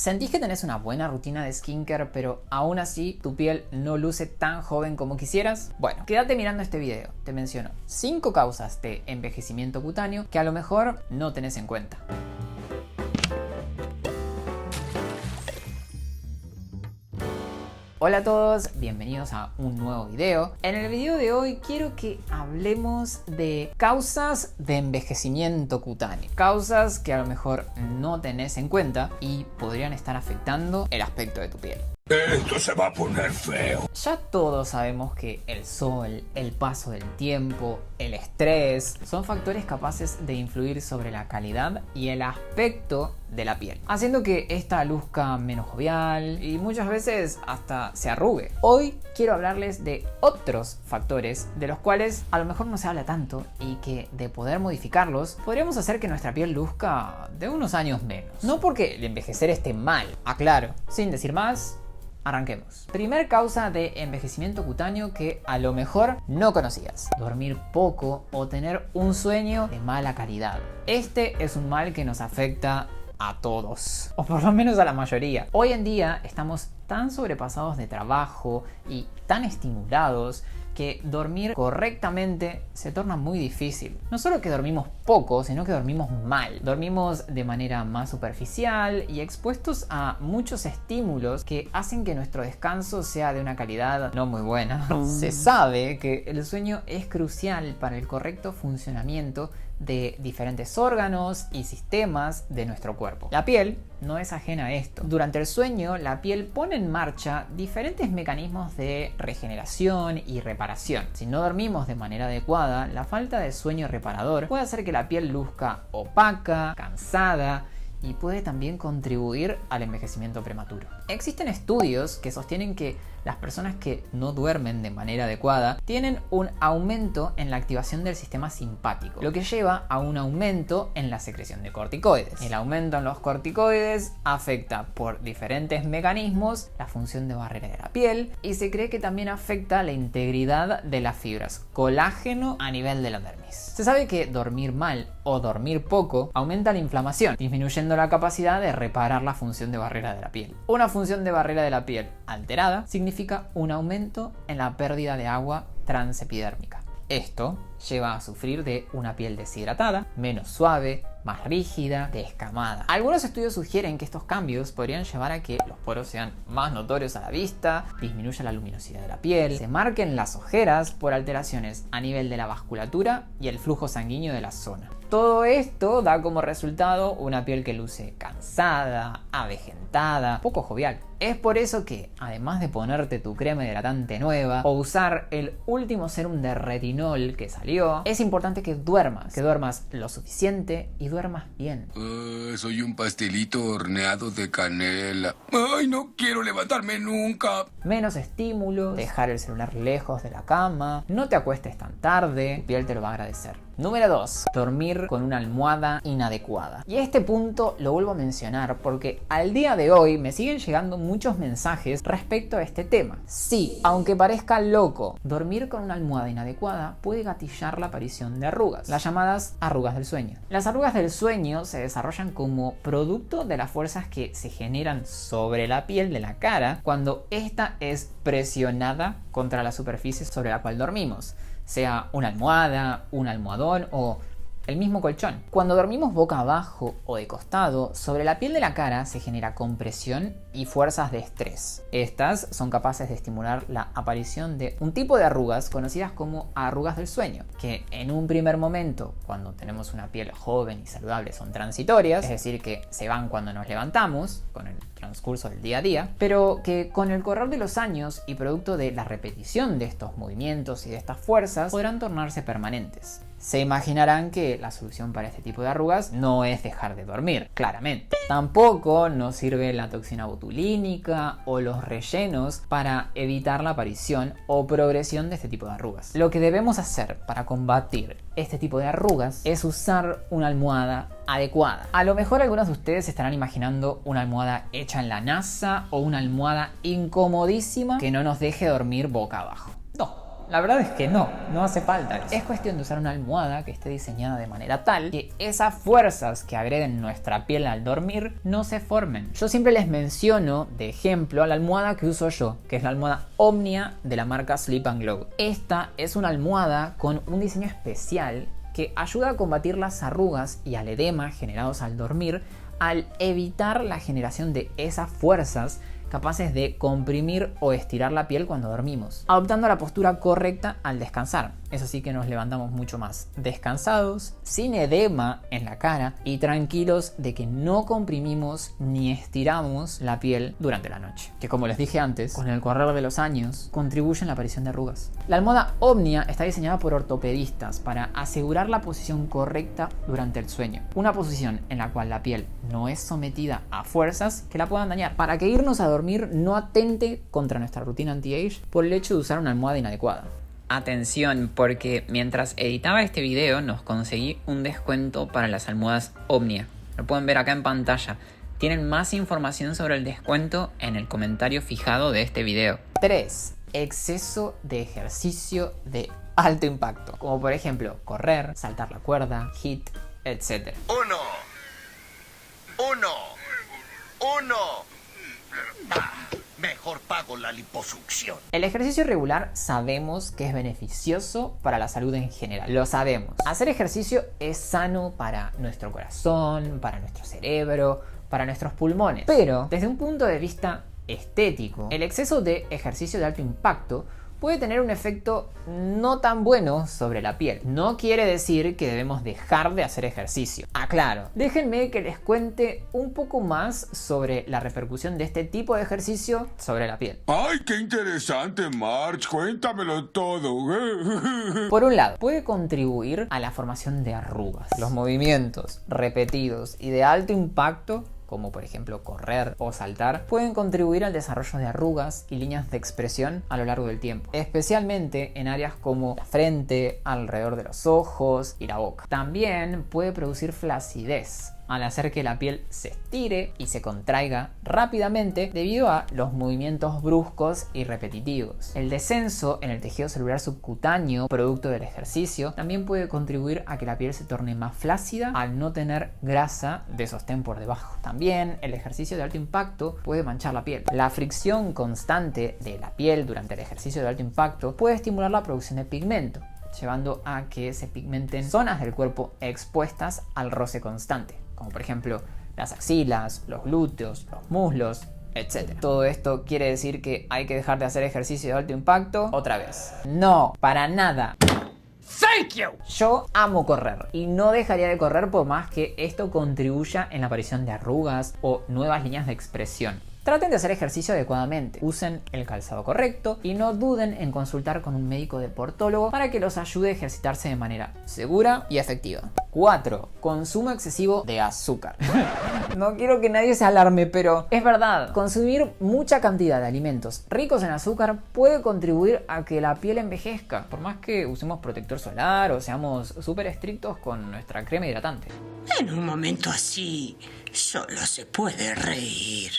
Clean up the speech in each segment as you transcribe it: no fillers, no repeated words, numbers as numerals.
¿Sentís que tenés una buena rutina de skincare, pero aún así tu piel no luce tan joven como quisieras? Bueno, quédate mirando este video. Te menciono 5 causas de envejecimiento cutáneo que a lo mejor no tenés en cuenta. Hola a todos, bienvenidos a un nuevo video. En el video de hoy quiero que hablemos de causas de envejecimiento cutáneo. Causas que a lo mejor no tenés en cuenta y podrían estar afectando el aspecto de tu piel. Esto se va a poner feo. Ya todos sabemos que el sol, el paso del tiempo, el estrés son factores capaces de influir sobre la calidad y el aspecto de la piel, haciendo que esta luzca menos jovial y muchas veces hasta se arrugue. Hoy quiero hablarles de otros factores de los cuales a lo mejor no se habla tanto y que de poder modificarlos podríamos hacer que nuestra piel luzca de unos años menos. No porque el envejecer esté mal, aclaro. Sin decir más, arranquemos. Primer causa de envejecimiento cutáneo que a lo mejor no conocías: dormir poco o tener un sueño de mala calidad. Este es un mal que nos afecta a todos, o por lo menos a la mayoría. Hoy en día estamos tan sobrepasados de trabajo y tan estimulados que dormir correctamente se torna muy difícil. No solo que dormimos poco, sino que dormimos mal. Dormimos de manera más superficial y expuestos a muchos estímulos que hacen que nuestro descanso sea de una calidad no muy buena. Se sabe que el sueño es crucial para el correcto funcionamiento de diferentes órganos y sistemas de nuestro cuerpo. La piel no es ajena a esto. Durante el sueño, la piel pone en marcha diferentes mecanismos de regeneración y reparación. Si no dormimos de manera adecuada, la falta de sueño reparador puede hacer que la piel luzca opaca, cansada, y puede también contribuir al envejecimiento prematuro. Existen estudios que sostienen que las personas que no duermen de manera adecuada tienen un aumento en la activación del sistema simpático, lo que lleva a un aumento en la secreción de corticoides. El aumento en los corticoides afecta por diferentes mecanismos la función de barrera de la piel y se cree que también afecta la integridad de las fibras colágeno a nivel de la dermis. Se sabe que dormir mal o dormir poco aumenta la inflamación, disminuyendo la capacidad de reparar la función de barrera de la piel. Una función de barrera de la piel alterada significa un aumento en la pérdida de agua transepidérmica. Esto lleva a sufrir de una piel deshidratada, menos suave, más rígida, descamada. Algunos estudios sugieren que estos cambios podrían llevar a que los poros sean más notorios a la vista, disminuya la luminosidad de la piel, se marquen las ojeras por alteraciones a nivel de la vasculatura y el flujo sanguíneo de la zona. Todo esto da como resultado una piel que luce cansada, avejentada, poco jovial. Es por eso que, además de ponerte tu crema hidratante nueva o usar el último sérum de retinol que salió, es importante que duermas lo suficiente y duermas bien. Soy un pastelito horneado de canela. Ay, no quiero levantarme nunca. Menos estímulos, dejar el celular lejos de la cama, no te acuestes tan tarde, tu piel te lo va a agradecer. Número 2. Dormir con una almohada inadecuada. Y este punto lo vuelvo a mencionar porque al día de hoy me siguen llegando muchos mensajes respecto a este tema. Sí, aunque parezca loco, dormir con una almohada inadecuada puede gatillar la aparición de arrugas, las llamadas arrugas del sueño. Las arrugas del sueño se desarrollan como producto de las fuerzas que se generan sobre la piel de la cara cuando ésta es presionada contra la superficie sobre la cual dormimos, sea una almohada, un almohadón o el mismo colchón. Cuando dormimos boca abajo o de costado, sobre la piel de la cara se genera compresión y fuerzas de estrés. Estas son capaces de estimular la aparición de un tipo de arrugas conocidas como arrugas del sueño, que en un primer momento, cuando tenemos una piel joven y saludable, son transitorias, es decir, que se van cuando nos levantamos, con el transcurso del día a día, pero que con el correr de los años y producto de la repetición de estos movimientos y de estas fuerzas, podrán tornarse permanentes. Se imaginarán que la solución para este tipo de arrugas no es dejar de dormir, claramente. Tampoco nos sirve la toxina botulínica o los rellenos para evitar la aparición o progresión de este tipo de arrugas. Lo que debemos hacer para combatir este tipo de arrugas es usar una almohada adecuada. A lo mejor algunos de ustedes estarán imaginando una almohada hecha en la NASA o una almohada incomodísima que no nos deje dormir boca abajo. No. La verdad es que no hace falta eso. Es cuestión de usar una almohada que esté diseñada de manera tal que esas fuerzas que agreden nuestra piel al dormir no se formen. Yo siempre les menciono de ejemplo a la almohada que uso yo, que es la almohada Omnia de la marca Sleep & Glow. Esta es una almohada con un diseño especial que ayuda a combatir las arrugas y al edema generados al dormir al evitar la generación de esas fuerzas capaces de comprimir o estirar la piel cuando dormimos, adoptando la postura correcta al descansar. Eso sí que nos levantamos mucho más descansados, sin edema en la cara y tranquilos de que no comprimimos ni estiramos la piel durante la noche, que como les dije antes, con el correr de los años contribuye en la aparición de arrugas. La almohada Omnia está diseñada por ortopedistas para asegurar la posición correcta durante el sueño, una posición en la cual la piel no es sometida a fuerzas que la puedan dañar, para que irnos a dormir no atente contra nuestra rutina anti-age por el hecho de usar una almohada inadecuada. Atención, porque mientras editaba este video nos conseguí un descuento para las almohadas Omnia. Lo pueden ver acá en pantalla. Tienen más información sobre el descuento en el comentario fijado de este video. 3. Exceso de ejercicio de alto impacto, como por ejemplo correr, saltar la cuerda, HIIT, etc. Uno. Mejor pago la liposucción. El ejercicio regular sabemos que es beneficioso para la salud en general. Lo sabemos. Hacer ejercicio es sano para nuestro corazón, para nuestro cerebro, para nuestros pulmones. Pero desde un punto de vista estético, el exceso de ejercicio de alto impacto puede tener un efecto no tan bueno sobre la piel. No quiere decir que debemos dejar de hacer ejercicio. Aclaro, déjenme que les cuente un poco más sobre la repercusión de este tipo de ejercicio sobre la piel. ¡Ay, qué interesante, Marge! Cuéntamelo todo. Por un lado, puede contribuir a la formación de arrugas. Los movimientos repetidos y de alto impacto, como por ejemplo correr o saltar, pueden contribuir al desarrollo de arrugas y líneas de expresión a lo largo del tiempo, especialmente en áreas como la frente, alrededor de los ojos y la boca. También puede producir flacidez al hacer que la piel se estire y se contraiga rápidamente debido a los movimientos bruscos y repetitivos. El descenso en el tejido celular subcutáneo, producto del ejercicio, también puede contribuir a que la piel se torne más flácida al no tener grasa de sostén por debajo. También el ejercicio de alto impacto puede manchar la piel. La fricción constante de la piel durante el ejercicio de alto impacto puede estimular la producción de pigmento, llevando a que se pigmenten zonas del cuerpo expuestas al roce constante, como por ejemplo las axilas, los glúteos, los muslos, etc. ¿Todo esto quiere decir que hay que dejar de hacer ejercicio de alto impacto? Otra vez. No, para nada. Thank you. Yo amo correr y no dejaría de correr por más que esto contribuya en la aparición de arrugas o nuevas líneas de expresión. Traten de hacer ejercicio adecuadamente, usen el calzado correcto y no duden en consultar con un médico deportólogo para que los ayude a ejercitarse de manera segura y efectiva. 4. Consumo excesivo de azúcar. No quiero que nadie se alarme, pero es verdad. Consumir mucha cantidad de alimentos ricos en azúcar puede contribuir a que la piel envejezca, por más que usemos protector solar o seamos súper estrictos con nuestra crema hidratante. En un momento así, solo se puede reír.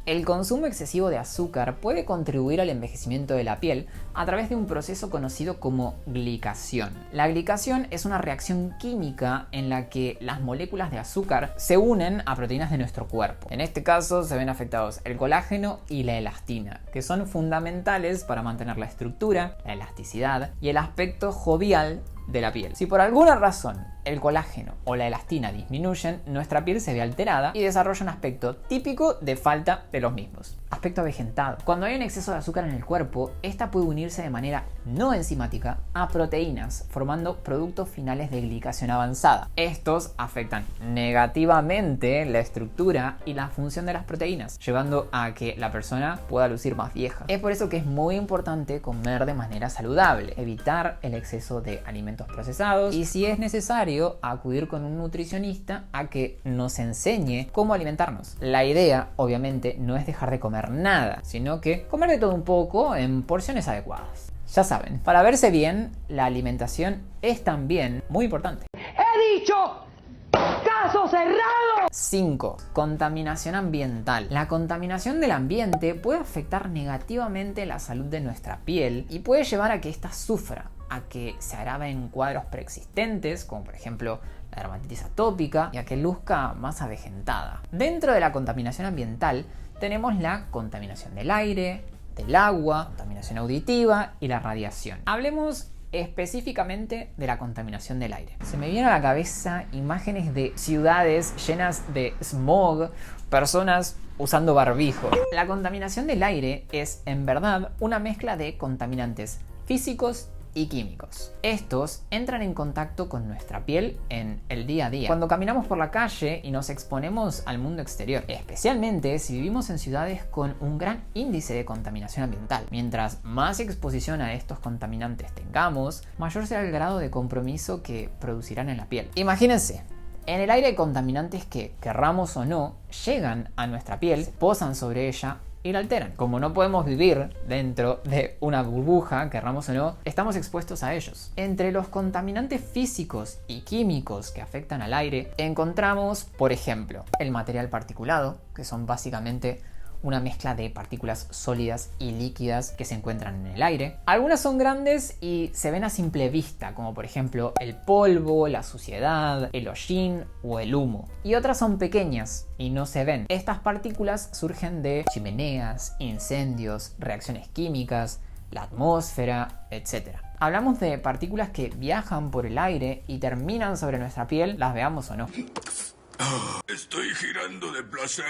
El consumo excesivo de azúcar puede contribuir al envejecimiento de la piel a través de un proceso conocido como glicación. La glicación es una reacción química en la que las moléculas de azúcar se unen a proteínas de nuestro cuerpo. En este caso se ven afectados el colágeno y la elastina, que son fundamentales para mantener la estructura, la elasticidad y el aspecto jovial de la piel. Si por alguna razón el colágeno o la elastina disminuyen, nuestra piel se ve alterada y desarrolla un aspecto típico de falta de los mismos. Aspecto avejentado. Cuando hay un exceso de azúcar en el cuerpo, esta puede unirse de manera no enzimática a proteínas, formando productos finales de glicación avanzada. Estos afectan negativamente la estructura y la función de las proteínas, llevando a que la persona pueda lucir más vieja. Es por eso que es muy importante comer de manera saludable, evitar el exceso de alimentos procesados y, si es necesario, acudir con un nutricionista a que nos enseñe cómo alimentarnos. La idea, obviamente, no es dejar de comer nada, sino que comer de todo un poco en porciones adecuadas. Ya saben, para verse bien, la alimentación es también muy importante. ¡He dicho! ¡Caso cerrado! 5. Contaminación ambiental. La contaminación del ambiente puede afectar negativamente la salud de nuestra piel y puede llevar a que ésta sufra, a que se agraven cuadros preexistentes, como por ejemplo la dermatitis atópica, y a que luzca más avejentada. Dentro de la contaminación ambiental tenemos la contaminación del aire, del agua, contaminación auditiva y la radiación. Hablemos específicamente de la contaminación del aire. Se me vienen a la cabeza imágenes de ciudades llenas de smog, personas usando barbijo. La contaminación del aire es, en verdad, una mezcla de contaminantes físicos y químicos. Estos entran en contacto con nuestra piel en el día a día, cuando caminamos por la calle y nos exponemos al mundo exterior, especialmente si vivimos en ciudades con un gran índice de contaminación ambiental. Mientras más exposición a estos contaminantes tengamos, mayor será el grado de compromiso que producirán en la piel. Imagínense, en el aire hay contaminantes que, querramos o no, llegan a nuestra piel, se posan sobre ella y la alteran. Como no podemos vivir dentro de una burbuja, querramos o no, estamos expuestos a ellos. Entre los contaminantes físicos y químicos que afectan al aire, encontramos, por ejemplo, el material particulado, que son básicamente una mezcla de partículas sólidas y líquidas que se encuentran en el aire. Algunas son grandes y se ven a simple vista, como por ejemplo el polvo, la suciedad, el hollín o el humo. Y otras son pequeñas y no se ven. Estas partículas surgen de chimeneas, incendios, reacciones químicas, la atmósfera, etc. Hablamos de partículas que viajan por el aire y terminan sobre nuestra piel, las veamos o no. Estoy girando de placer.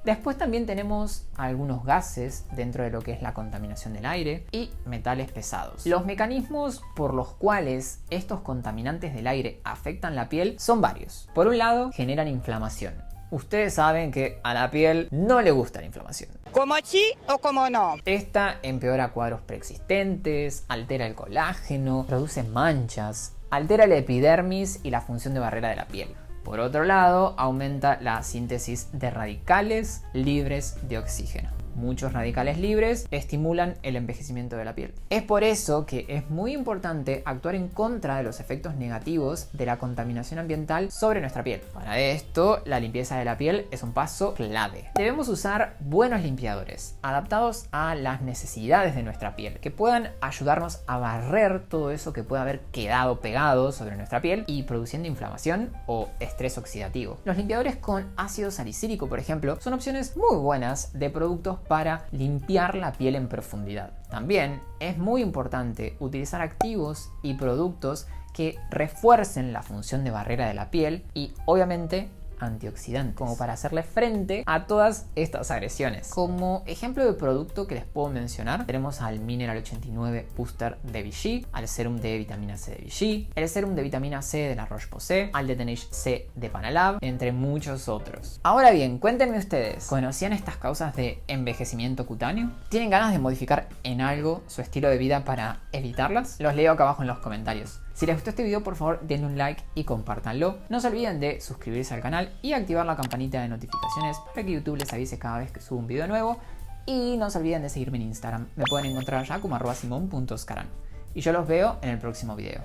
Después también tenemos algunos gases dentro de lo que es la contaminación del aire y metales pesados. Los mecanismos por los cuales estos contaminantes del aire afectan la piel son varios. Por un lado, generan inflamación. Ustedes saben que a la piel no le gusta la inflamación. ¿Como sí o como no? Esta empeora cuadros preexistentes, altera el colágeno, produce manchas, altera la epidermis y la función de barrera de la piel. Por otro lado, aumenta la síntesis de radicales libres de oxígeno. Muchos radicales libres estimulan el envejecimiento de la piel. Es por eso que es muy importante actuar en contra de los efectos negativos de la contaminación ambiental sobre nuestra piel. Para esto, la limpieza de la piel es un paso clave. Debemos usar buenos limpiadores, adaptados a las necesidades de nuestra piel, que puedan ayudarnos a barrer todo eso que pueda haber quedado pegado sobre nuestra piel y produciendo inflamación o estrés oxidativo. Los limpiadores con ácido salicílico, por ejemplo, son opciones muy buenas de productos para limpiar la piel en profundidad. También es muy importante utilizar activos y productos que refuercen la función de barrera de la piel y obviamente antioxidantes, como para hacerle frente a todas estas agresiones. Como ejemplo de producto que les puedo mencionar, tenemos al Mineral 89 Booster de Vichy, al Serum de vitamina C de Vichy, el Serum de vitamina C de la Roche-Posay, al Detenage C de Panalab, entre muchos otros. Ahora bien, cuéntenme ustedes, ¿conocían estas causas de envejecimiento cutáneo? ¿Tienen ganas de modificar en algo su estilo de vida para evitarlas? Los leo acá abajo en los comentarios. Si les gustó este video, por favor denle un like y compártanlo. No se olviden de suscribirse al canal y activar la campanita de notificaciones para que YouTube les avise cada vez que subo un video nuevo. Y no se olviden de seguirme en Instagram. Me pueden encontrar allá como @simon.oscaran. Y yo los veo en el próximo video.